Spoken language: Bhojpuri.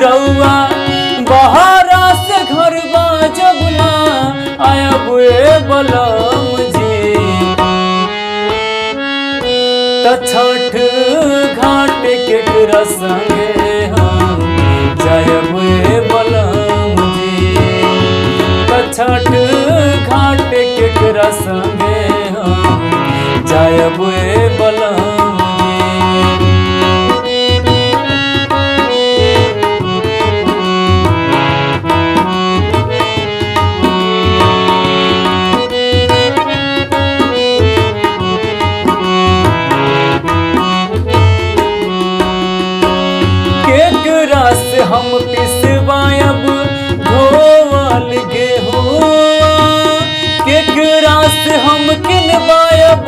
रउआ बहरा से घर जबना आयब बलम जी। त छठ घाट केकरा संगे हम जायब बलम जी। त छठ घाट केकरा संगे हम जायब बलम जी। केकरा से हम पिसवायब धोवल गेहूं, केकरा से हम किनवायब